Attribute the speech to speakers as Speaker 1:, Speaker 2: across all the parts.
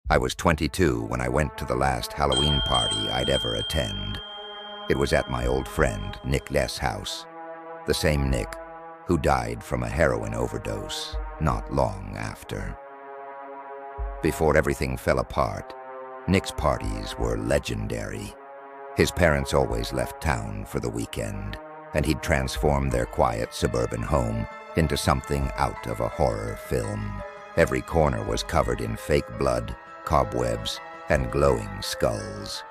Speaker 1: I was 22 when I went to the last Halloween party I'd ever attend. It was at my old friend Nick Les' house, the same Nick who died from a heroin overdose not long after. Before everything fell apart, Nick's parties were legendary. His parents always left town for the weekend, and he'd transform their quiet suburban home into something out of a horror film. Every corner was covered in fake blood, cobwebs, and glowing skulls.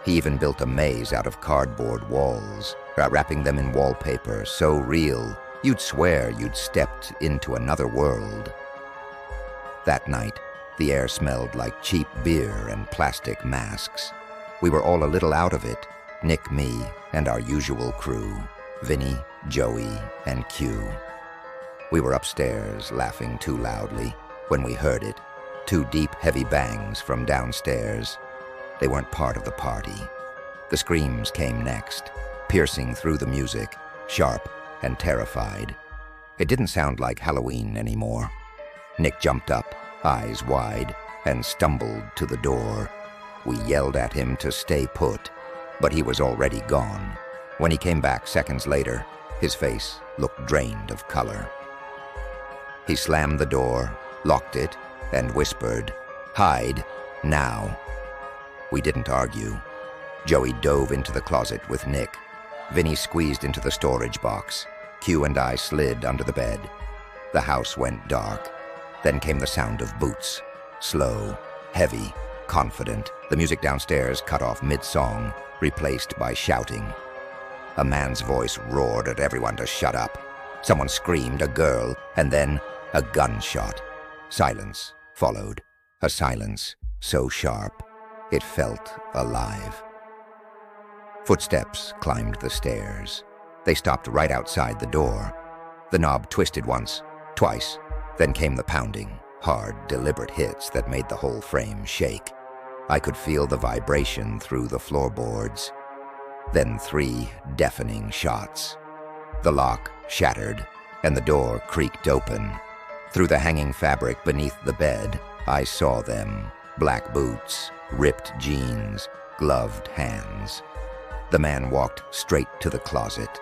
Speaker 1: He even built a maze out of cardboard walls, wrapping them in wallpaper so real you'd swear you'd stepped into another world. That night, the air smelled like cheap beer and plastic masks. We were all a little out of it, Nick, me, and our usual crew, Vinny, Joey, and Q. We were upstairs, laughing too loudly, when we heard it. Two deep, heavy bangs from downstairs. They weren't part of the party. The screams came next, piercing through the music, sharp and terrified. It didn't sound like Halloween anymore. Nick jumped up, eyes wide, and stumbled to the door. We yelled at him to stay put, but he was already gone. When he came back seconds later, his face looked drained of color. He slammed the door, locked it, and whispered, "Hide, now." We didn't argue. Joey dove into the closet with Nick. Vinny squeezed into the storage box. Q and I slid under the bed. The house went dark. Then came the sound of boots. Slow, heavy, confident. The music downstairs cut off mid-song, replaced by shouting. A man's voice roared at everyone to shut up. Someone screamed, a girl, and then a gunshot. Silence followed. A silence so sharp, it felt alive. Footsteps climbed the stairs. They stopped right outside the door. The knob twisted once, twice, then came the pounding, hard, deliberate hits that made the whole frame shake. I could feel the vibration through the floorboards. Then 3 deafening shots. The lock shattered, and the door creaked open. Through the hanging fabric beneath the bed, I saw them. Black boots, ripped jeans, gloved hands. The man walked straight to the closet.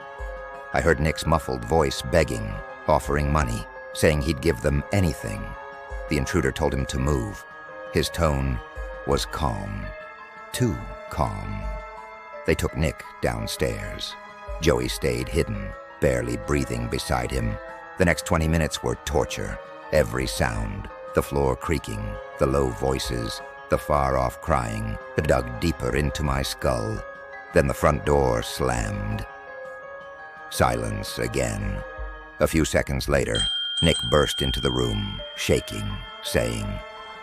Speaker 1: I heard Nick's muffled voice begging, offering money, saying he'd give them anything. The intruder told him to move. His tone was calm, too calm. They took Nick downstairs. Joey stayed hidden, barely breathing beside him. The next 20 minutes were torture. Every sound, the floor creaking, the low voices, the far-off crying, dug deeper into my skull. Then the front door slammed. Silence again. A few seconds later, Nick burst into the room, shaking, saying,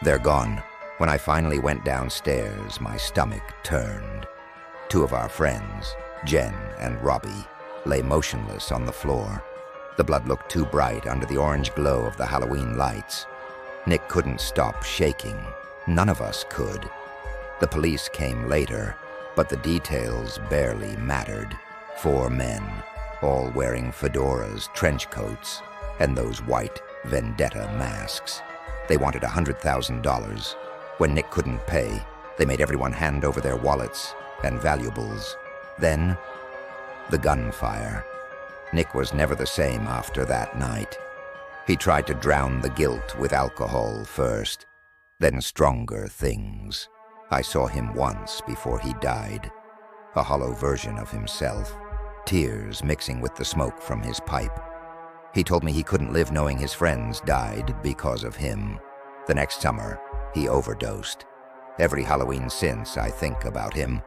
Speaker 1: "They're gone." When I finally went downstairs, my stomach turned. 2 of our friends, Jen and Robbie, lay motionless on the floor. The blood looked too bright under the orange glow of the Halloween lights. Nick couldn't stop shaking. None of us could. The police came later, but the details barely mattered. 4 men, all wearing fedoras, trench coats, and those white vendetta masks. They wanted $100,000. When Nick couldn't pay, they made everyone hand over their wallets and valuables. Then, the gunfire. Nick was never the same after that night. He tried to drown the guilt with alcohol first, then stronger things. I saw him once before he died. A hollow version of himself, tears mixing with the smoke from his pipe. He told me he couldn't live knowing his friends died because of him. The next summer, he overdosed. Every Halloween since, I think about him,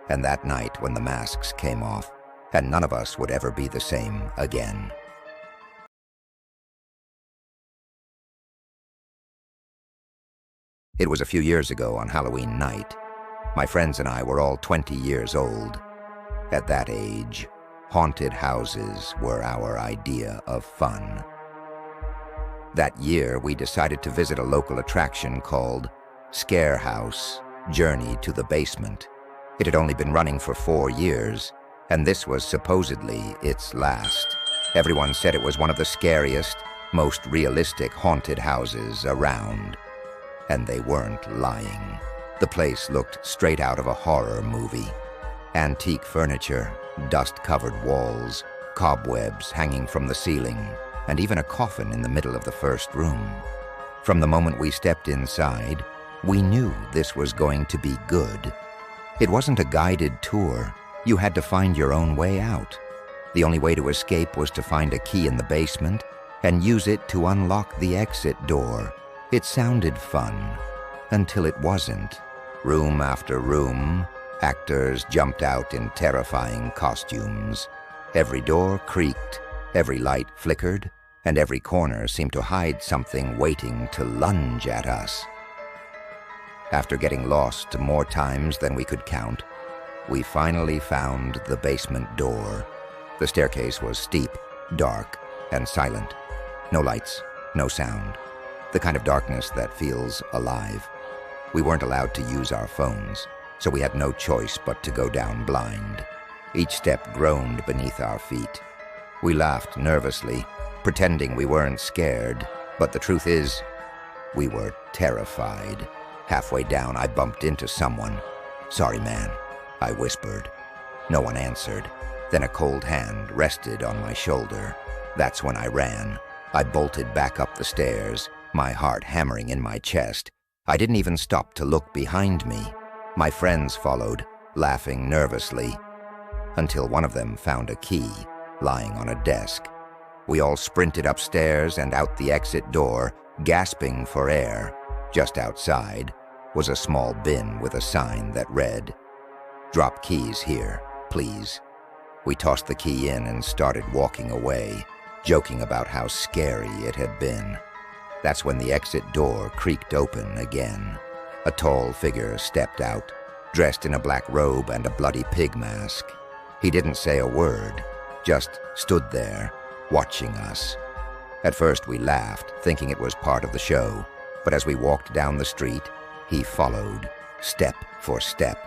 Speaker 1: and that night when the masks came off, and none of us would ever be the same again. It was a few years ago on Halloween night. My friends and I were all 20 years old. At that age, haunted houses were our idea of fun. That year, we decided to visit a local attraction called Scare House, Journey to the Basement. It had only been running for 4 years, and this was supposedly its last. Everyone said it was one of the scariest, most realistic haunted houses around. And they weren't lying. The place looked straight out of a horror movie. Antique furniture, dust-covered walls, cobwebs hanging from the ceiling, and even a coffin in the middle of the first room. From the moment we stepped inside, we knew this was going to be good. It wasn't a guided tour. You had to find your own way out. The only way to escape was to find a key in the basement and use it to unlock the exit door. It sounded fun, until it wasn't. Room after room, actors jumped out in terrifying costumes. Every door creaked, every light flickered, and every corner seemed to hide something waiting to lunge at us. After getting lost more times than we could count, we finally found the basement door. The staircase was steep, dark, and silent. No lights, no sound. The kind of darkness that feels alive. We weren't allowed to use our phones, so we had no choice but to go down blind. Each step groaned beneath our feet. We laughed nervously, pretending we weren't scared, but the truth is, we were terrified. Halfway down, I bumped into someone. "Sorry, man," I whispered. No one answered. Then a cold hand rested on my shoulder. That's when I ran. I bolted back up the stairs, my heart hammering in my chest. I didn't even stop to look behind me. My friends followed, laughing nervously, until one of them found a key lying on a desk. We all sprinted upstairs and out the exit door, gasping for air. Just outside was a small bin with a sign that read, "Drop keys here, please." We tossed the key in and started walking away, joking about how scary it had been. That's when the exit door creaked open again. A tall figure stepped out, dressed in a black robe and a bloody pig mask. He didn't say a word, just stood there, watching us. At first we laughed, thinking it was part of the show, but as we walked down the street, he followed, step for step,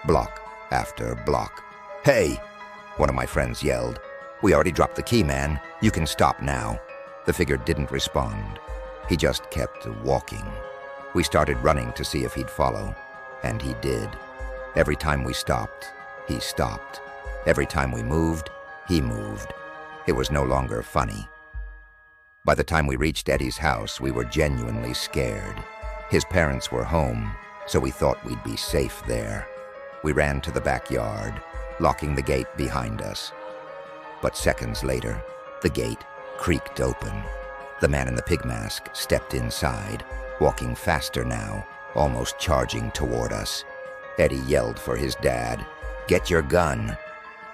Speaker 1: block after block. "Hey!" one of my friends yelled. "We already dropped the key, man. You can stop now." The figure didn't respond. He just kept walking. We started running to see if he'd follow, and he did. Every time we stopped, he stopped. Every time we moved, he moved. It was no longer funny. By the time we reached Eddie's house, we were genuinely scared. His parents were home, so we thought we'd be safe there. We ran to the backyard, locking the gate behind us. But seconds later, the gate creaked open. The man in the pig mask stepped inside, walking faster now, almost charging toward us. Eddie yelled for his dad, "Get your gun."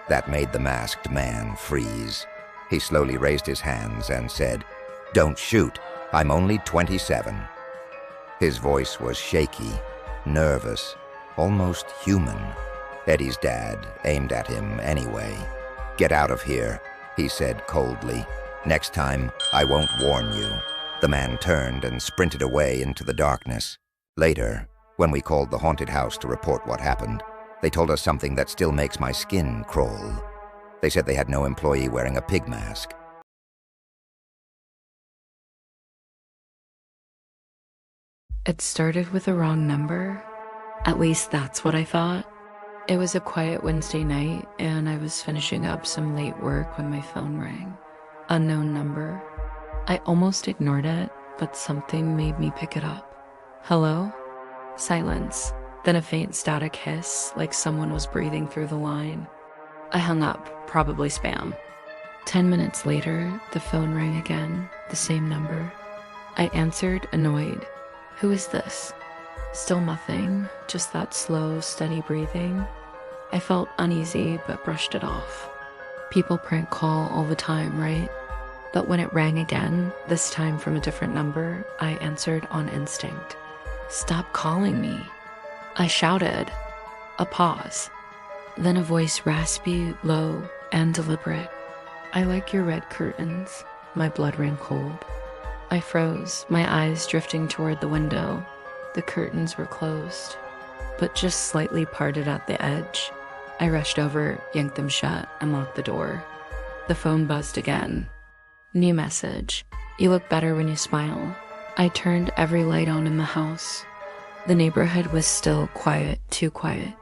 Speaker 1: That made the masked man freeze. He slowly raised his hands and said, "Don't shoot, I'm only 27. His voice was shaky, nervous, almost human. Eddie's dad aimed at him anyway. "Get out of here," he said coldly. "Next time, I won't warn you." The man turned and sprinted away into the darkness. Later, when we called the haunted house to report what happened, they told us something that still makes my skin crawl. They said they had no employee wearing a pig mask.
Speaker 2: It started with a wrong number. At least that's what I thought. It was a quiet Wednesday night, and I was finishing up some late work when my phone rang. Unknown number. I almost ignored it, but something made me pick it up. "Hello?" Silence. Then a faint static hiss, like someone was breathing through the line. I hung up, probably spam. 10 minutes later, the phone rang again, the same number. I answered, annoyed. "Who is this?" Still nothing, just that slow, steady breathing. I felt uneasy, but brushed it off. People prank call all the time, right? But when it rang again, this time from a different number, I answered on instinct. "Stop calling me." I shouted. A pause. Then a voice raspy, low, and deliberate. "I like your red curtains." My blood ran cold. I froze, my eyes drifting toward the window. The curtains were closed, but just slightly parted at the edge. I rushed over, yanked them shut, and locked the door. The phone buzzed again. New message. "You look better when you smile." I turned every light on in the house. The neighborhood was still quiet, too quiet.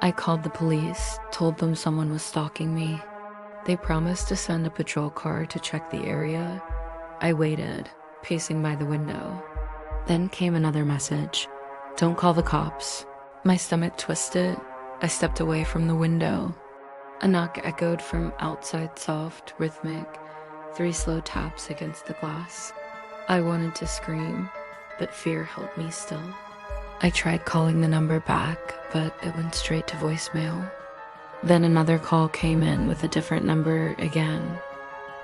Speaker 2: I called the police, told them someone was stalking me. They promised to send a patrol car to check the area. I waited, pacing by the window. Then came another message. Don't call the cops. My stomach twisted. I stepped away from the window. A knock echoed from outside, soft, rhythmic, 3 slow taps against the glass. I wanted to scream, but fear held me still. I tried calling the number back, but it went straight to voicemail. Then another call came in with a different number again.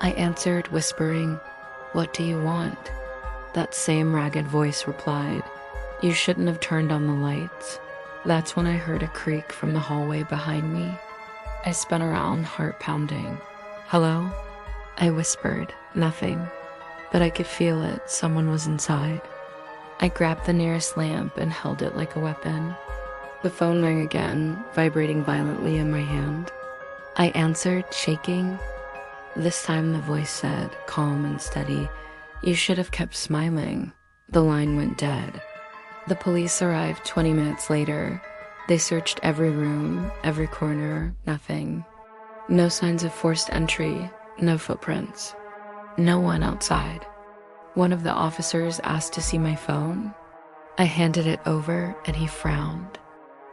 Speaker 2: I answered, whispering, "What do you want?" That same ragged voice replied, "You shouldn't have turned on the lights." That's when I heard a creak from the hallway behind me. I spun around, heart pounding. "Hello?" I whispered, "Nothing." But I could feel it, someone was inside. I grabbed the nearest lamp and held it like a weapon. The phone rang again, vibrating violently in my hand. I answered, shaking. This time the voice said, calm and steady, "You should have kept smiling." The line went dead. The police arrived 20 minutes later. They searched every room, every corner, nothing. No signs of forced entry, no footprints. No one outside. One of the officers asked to see my phone. I handed it over and he frowned.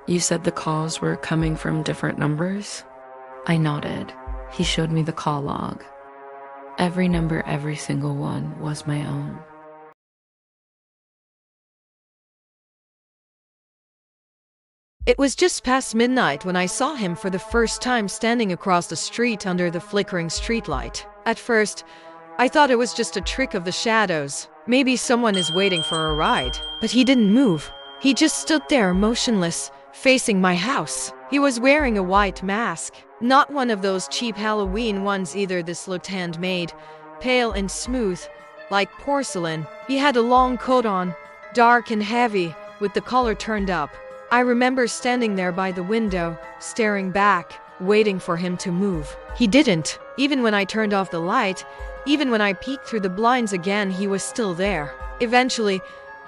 Speaker 2: "You said the calls were coming from different numbers?" I nodded. He showed me the call log. Every number, every single one, was my own.
Speaker 3: It was just past midnight when I saw him for the first time standing across the street under the flickering streetlight. At first, I thought it was just a trick of the shadows. Maybe someone is waiting for a ride. But he didn't move. He just stood there motionless, facing my house. He was wearing a white mask. Not one of those cheap Halloween ones either. This looked handmade, pale and smooth, like porcelain. He had a long coat on, dark and heavy, with the collar turned up. I remember standing there by the window, staring back, waiting for him to move. He didn't. Even when I turned off the light, even when I peeked through the blinds again, he was still there. Eventually,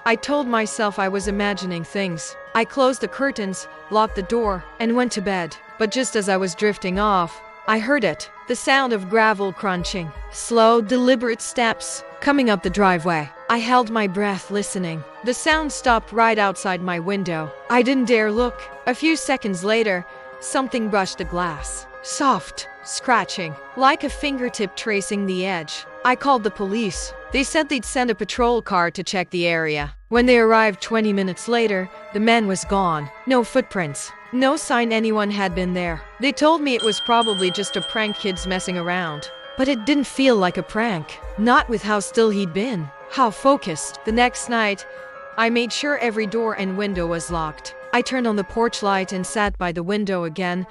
Speaker 3: I told myself I was imagining things. I closed the curtains, locked the door, and went to bed. But just as I was drifting off, I heard it. The sound of gravel crunching. Slow, deliberate steps coming up the driveway. I held my breath, listening. The sound stopped right outside my window. I didn't dare look. A few seconds later, something brushed the glass. Soft, scratching, like a fingertip tracing the edge. I called the police. They said they'd send a patrol car to check the area. When they arrived 20 minutes later, the man was gone. No footprints. No sign anyone had been there. They told me it was probably just a prank, kids messing around. But it didn't feel like a prank. Not with how still he'd been. How focused. The next night, I made sure every door and window was locked. I turned on the porch light and sat by the window again,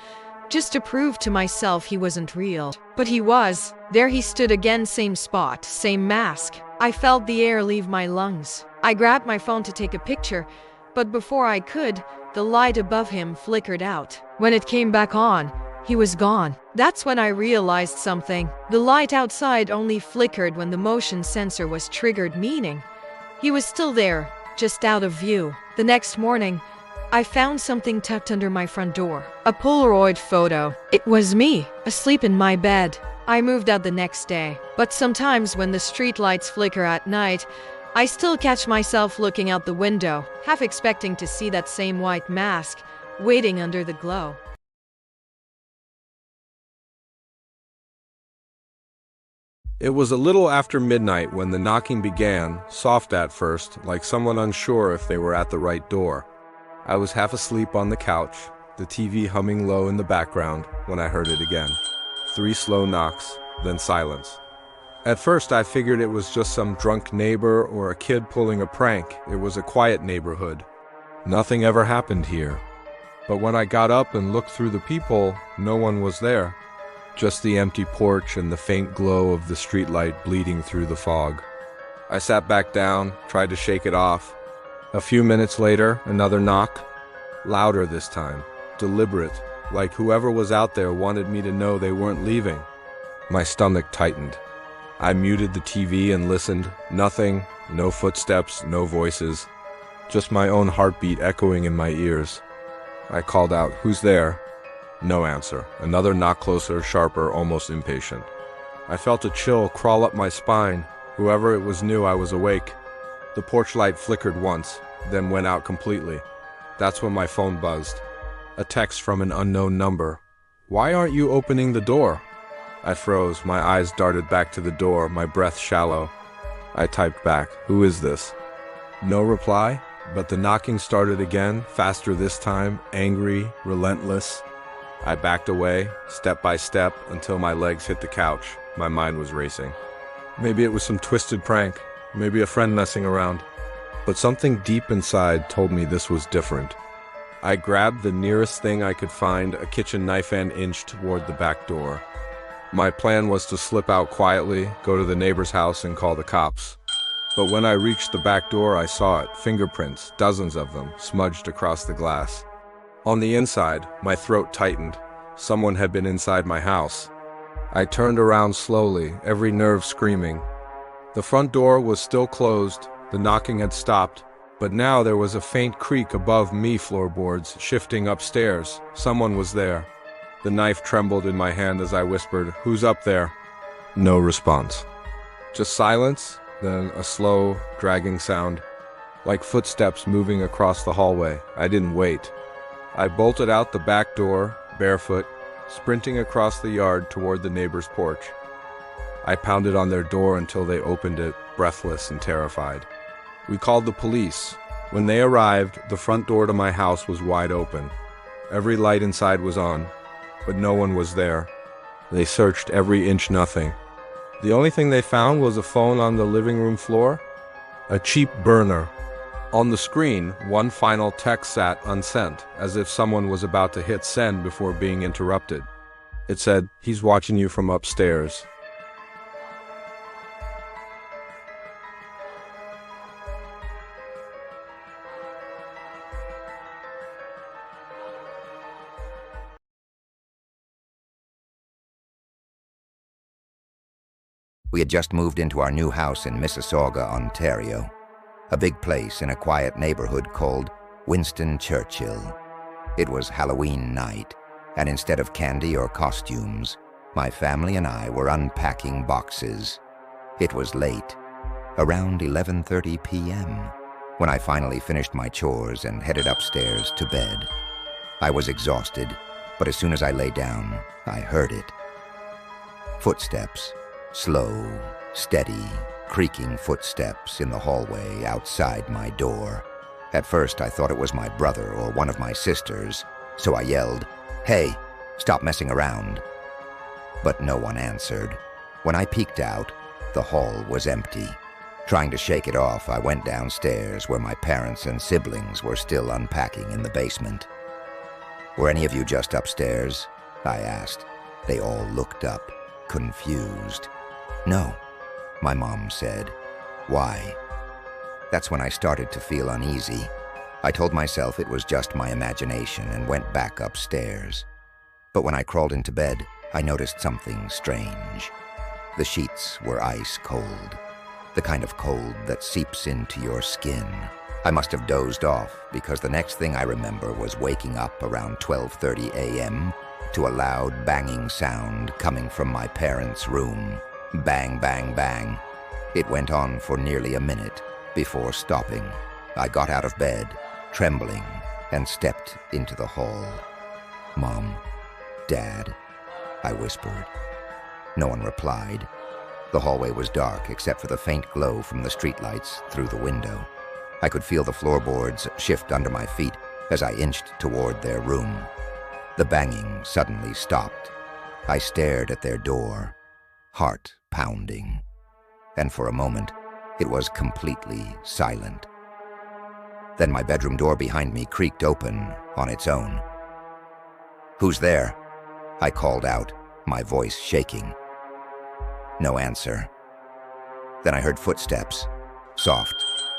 Speaker 3: just to prove to myself he wasn't real. But he was. There he stood again, same spot, same mask. I felt the air leave my lungs. I grabbed my phone to take a picture, but before I could, the light above him flickered out. When it came back on, he was gone. That's when I realized something. The light outside only flickered when the motion sensor was triggered, meaning he was still there, just out of view. The next morning, I found something tucked under my front door. A Polaroid photo. It was me, asleep in my bed. I moved out the next day. But sometimes when the streetlights flicker at night, I still catch myself looking out the window, half expecting to see that same white mask waiting under the glow.
Speaker 4: It was a little after midnight when the knocking began, soft at first, like someone unsure if they were at the right door. I was half asleep on the couch, the TV humming low in the background, when I heard it again. 3 slow knocks, then silence. At first I figured it was just some drunk neighbor or a kid pulling a prank. It was a quiet neighborhood. Nothing ever happened here. But when I got up and looked through the peephole, no one was there. Just the empty porch and the faint glow of the streetlight bleeding through the fog. I sat back down, tried to shake it off. A few minutes later, another knock. Louder this time, deliberate, like whoever was out there wanted me to know they weren't leaving. My stomach tightened. I muted the TV and listened. Nothing, No footsteps, no voices, just my own heartbeat echoing in my ears. I called out, "Who's there?" No answer. Another knock closer, sharper, almost impatient. I felt a chill crawl up my spine. Whoever it was knew I was awake. The porch light flickered once, then went out completely. That's when my phone buzzed. A text from an unknown number. "Why aren't you opening the door?" I froze, my eyes darted back to the door, my breath shallow. I typed back, "Who is this?" No reply, but the knocking started again, faster this time, angry, relentless. I backed away, step by step, until my legs hit the couch. My mind was racing. Maybe it was some twisted prank, maybe a friend messing around. But something deep inside told me this was different. I grabbed the nearest thing I could find, a kitchen knife, and inched toward the back door. My plan was to slip out quietly, go to the neighbor's house, and call the cops. But when I reached the back door, I saw it, fingerprints, dozens of them, smudged across the glass. On the inside, my throat tightened. Someone had been inside my house. I turned around slowly, every nerve screaming. The front door was still closed, the knocking had stopped, but now there was a faint creak above me, floorboards shifting upstairs. Someone was there. The knife trembled in my hand as I whispered, "Who's up there?" No response. Just silence, then a slow, dragging sound, like footsteps moving across the hallway. I didn't wait. I bolted out the back door, barefoot, sprinting across the yard toward the neighbor's porch. I pounded on their door until they opened it, breathless and terrified. We called the police. When they arrived, the front door to my house was wide open. Every light inside was on, but no one was there. They searched every inch, nothing. The only thing they found was a phone on the living room floor, a cheap burner. On the screen, one final text sat unsent, as if someone was about to hit send before being interrupted. It said, "He's watching you from upstairs."
Speaker 1: We had just moved into our new house in Mississauga, Ontario, a big place in a quiet neighborhood called Winston Churchill. It was Halloween night, and instead of candy or costumes, my family and I were unpacking boxes. It was late, around 11:30 p.m., when I finally finished my chores and headed upstairs to bed. I was exhausted, but as soon as I lay down, I heard it. Footsteps. Slow, steady, creaking footsteps in the hallway outside my door. At first, I thought it was my brother or one of my sisters, so I yelled, "Hey, stop messing around." But no one answered. When I peeked out, the hall was empty. Trying to shake it off, I went downstairs where my parents and siblings were still unpacking in the basement. "Were any of you just upstairs?" I asked. They all looked up, confused. "No," my mom said. "Why?" That's when I started to feel uneasy. I told myself it was just my imagination and went back upstairs. But when I crawled into bed, I noticed something strange. The sheets were ice cold, the kind of cold that seeps into your skin. I must have dozed off because the next thing I remember was waking up around 12:30 a.m. to a loud banging sound coming from my parents' room. Bang, bang, bang. It went on for nearly a minute before stopping. I got out of bed, trembling, and stepped into the hall. "Mom, Dad," I whispered. No one replied. The hallway was dark except for the faint glow from the streetlights through the window. I could feel the floorboards shift under my feet as I inched toward their room. The banging suddenly stopped. I stared at their door, heart pounding, and for a moment, it was completely silent. Then my bedroom door behind me creaked open on its own. "Who's there?" I called out, my voice shaking. No answer. Then I heard footsteps, soft,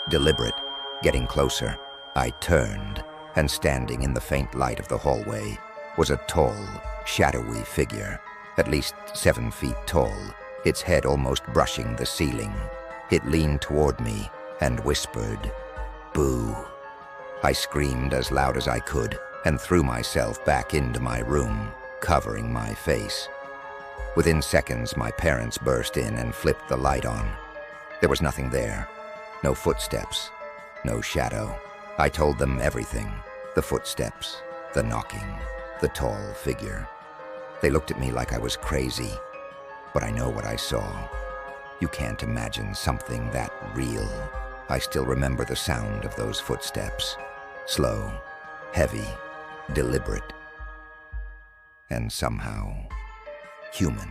Speaker 1: deliberate, getting closer. I turned, and standing in the faint light of the hallway was a tall, shadowy figure, at least 7 feet tall, its head almost brushing the ceiling. It leaned toward me, and whispered, "Boo." I screamed as loud as I could and threw myself back into my room, covering my face. Within seconds, my parents burst in and flipped the light on. There was nothing there. No footsteps, no shadow. I told them everything. The footsteps, the knocking, the tall figure. They looked at me like I was crazy, but I know what I saw. You can't imagine something that real. I still remember the sound of those footsteps. Slow, heavy, deliberate, and somehow human.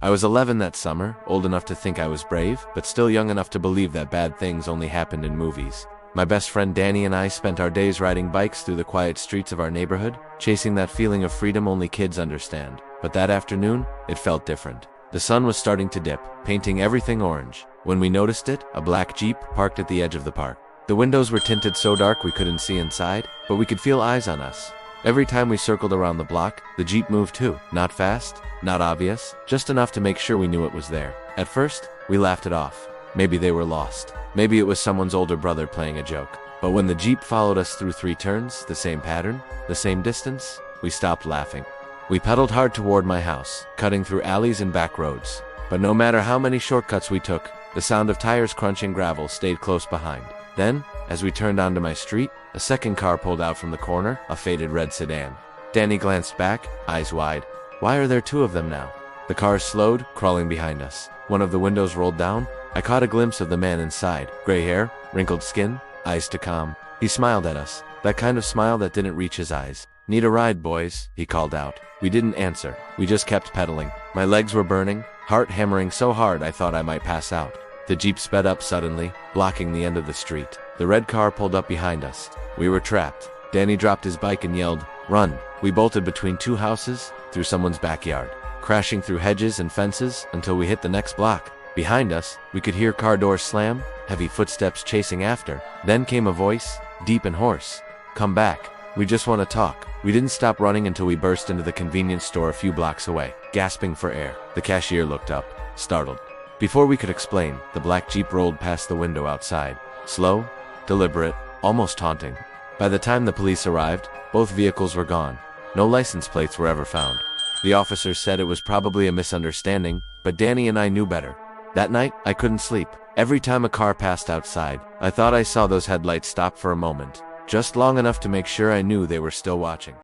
Speaker 5: I was 11 that summer, old enough to think I was brave, but still young enough to believe that bad things only happened in movies. My best friend Danny and I spent our days riding bikes through the quiet streets of our neighborhood, chasing that feeling of freedom only kids understand. But that afternoon, it felt different. The sun was starting to dip, painting everything orange. When we noticed it, a black Jeep parked at the edge of the park. The windows were tinted so dark we couldn't see inside, but we could feel eyes on us. Every time we circled around the block, the Jeep moved too. Not fast, not obvious, just enough to make sure we knew it was there. At first, we laughed it off. Maybe they were lost. Maybe it was someone's older brother playing a joke. But when the Jeep followed us through 3 turns, the same pattern, the same distance, we stopped laughing. We pedaled hard toward my house, cutting through alleys and back roads. But no matter how many shortcuts we took, the sound of tires crunching gravel stayed close behind. Then, as we turned onto my street, a second car pulled out from the corner, a faded red sedan. Danny glanced back, eyes wide. Why are there 2 of them now? The car slowed, crawling behind us. One of the windows rolled down. I caught a glimpse of the man inside. Gray hair, wrinkled skin, eyes to calm. He smiled at us, that kind of smile that didn't reach his eyes. "Need a ride, boys?" he called out. We didn't answer. We just kept pedaling. My legs were burning, heart hammering so hard I thought I might pass out. The Jeep sped up suddenly, blocking the end of the street. The red car pulled up behind us. We were trapped. Danny dropped his bike and yelled, "Run!" We bolted between 2 houses, through someone's backyard, crashing through hedges and fences until we hit the next block. Behind us, we could hear car doors slam, heavy footsteps chasing after. Then came a voice, deep and hoarse. "Come back. We just want to talk." We didn't stop running until we burst into the convenience store a few blocks away, gasping for air. The cashier looked up, startled. Before we could explain, the black Jeep rolled past the window outside. Slow, deliberate, almost taunting. By the time the police arrived, both vehicles were gone. No license plates were ever found. The officers said it was probably a misunderstanding, but Danny and I knew better. That night, I couldn't sleep. Every time a car passed outside, I thought I saw those headlights stop for a moment, just long enough to make sure I knew they were still watching.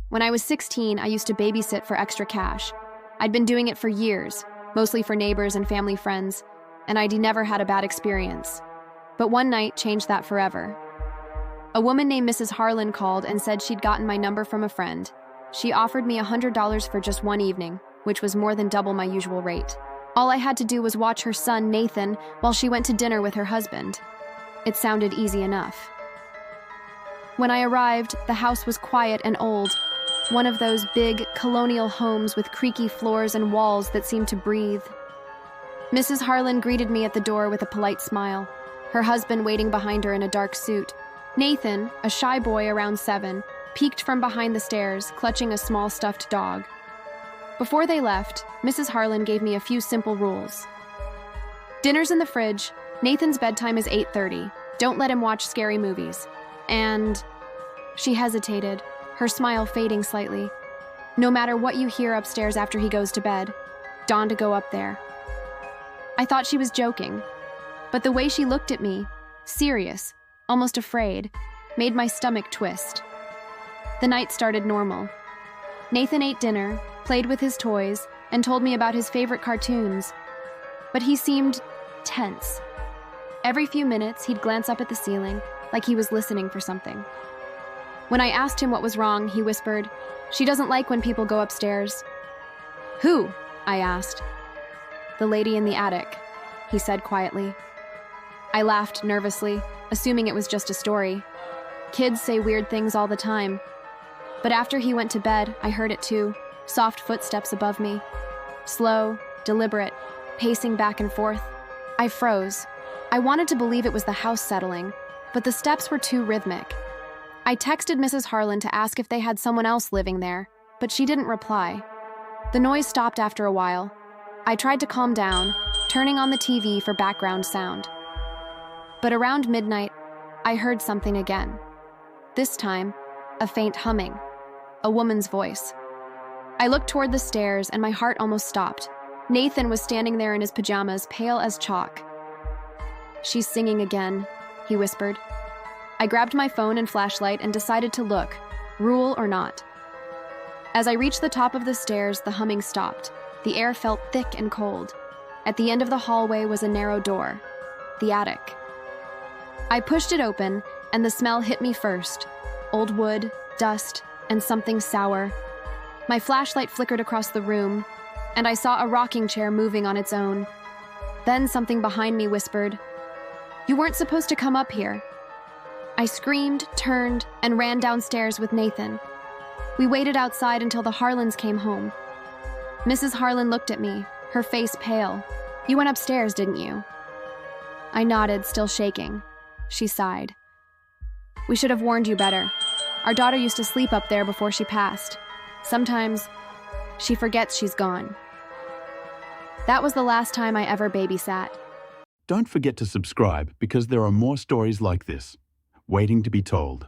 Speaker 6: When I was 16, I used to babysit for extra cash. I'd been doing it for years, mostly for neighbors and family friends, and I'd never had a bad experience. But one night changed that forever. A woman named Mrs. Harlan called and said she'd gotten my number from a friend. She offered me $100 for just one evening, which was more than double my usual rate. All I had to do was watch her son, Nathan, while she went to dinner with her husband. It sounded easy enough. When I arrived, the house was quiet and old, one of those big, colonial homes with creaky floors and walls that seemed to breathe. Mrs. Harlan greeted me at the door with a polite smile, her husband waiting behind her in a dark suit. Nathan, a shy boy around 7, peeked from behind the stairs, clutching a small stuffed dog. Before they left, Mrs. Harlan gave me a few simple rules. Dinner's in the fridge, Nathan's bedtime is 8:30, don't let him watch scary movies. And she hesitated, her smile fading slightly. No matter what you hear upstairs after he goes to bed, Dawn to go up there. I thought she was joking, but the way she looked at me, serious, almost afraid, made my stomach twist. The night started normal. Nathan ate dinner, played with his toys, and told me about his favorite cartoons. But he seemed tense. Every few minutes, he'd glance up at the ceiling, like he was listening for something. When I asked him what was wrong, he whispered, "She doesn't like when people go upstairs." "Who?" I asked. "The lady in the attic," he said quietly. I laughed nervously, assuming it was just a story. Kids say weird things all the time. But after he went to bed, I heard it too, soft footsteps above me. Slow, deliberate, pacing back and forth. I froze. I wanted to believe it was the house settling, but the steps were too rhythmic. I texted Mrs. Harlan to ask if they had someone else living there, but she didn't reply. The noise stopped after a while. I tried to calm down, turning on the TV for background sound. But around midnight, I heard something again. This time, a faint humming, a woman's voice. I looked toward the stairs and my heart almost stopped. Nathan was standing there in his pajamas, pale as chalk. "She's singing again," he whispered. I grabbed my phone and flashlight and decided to look, rule or not. As I reached the top of the stairs, the humming stopped. The air felt thick and cold. At the end of the hallway was a narrow door, the attic. I pushed it open, and the smell hit me first. Old wood, dust, and something sour. My flashlight flickered across the room, and I saw a rocking chair moving on its own. Then something behind me whispered, "You weren't supposed to come up here." I screamed, turned, and ran downstairs with Nathan. We waited outside until the Harlans came home. Mrs. Harlan looked at me, her face pale. "You went upstairs, didn't you?" I nodded, still shaking. She sighed. "We should have warned you better. Our daughter used to sleep up there before she passed. Sometimes she forgets she's gone." That was the last time I ever babysat.
Speaker 7: Don't forget to subscribe because there are more stories like this, waiting to be told.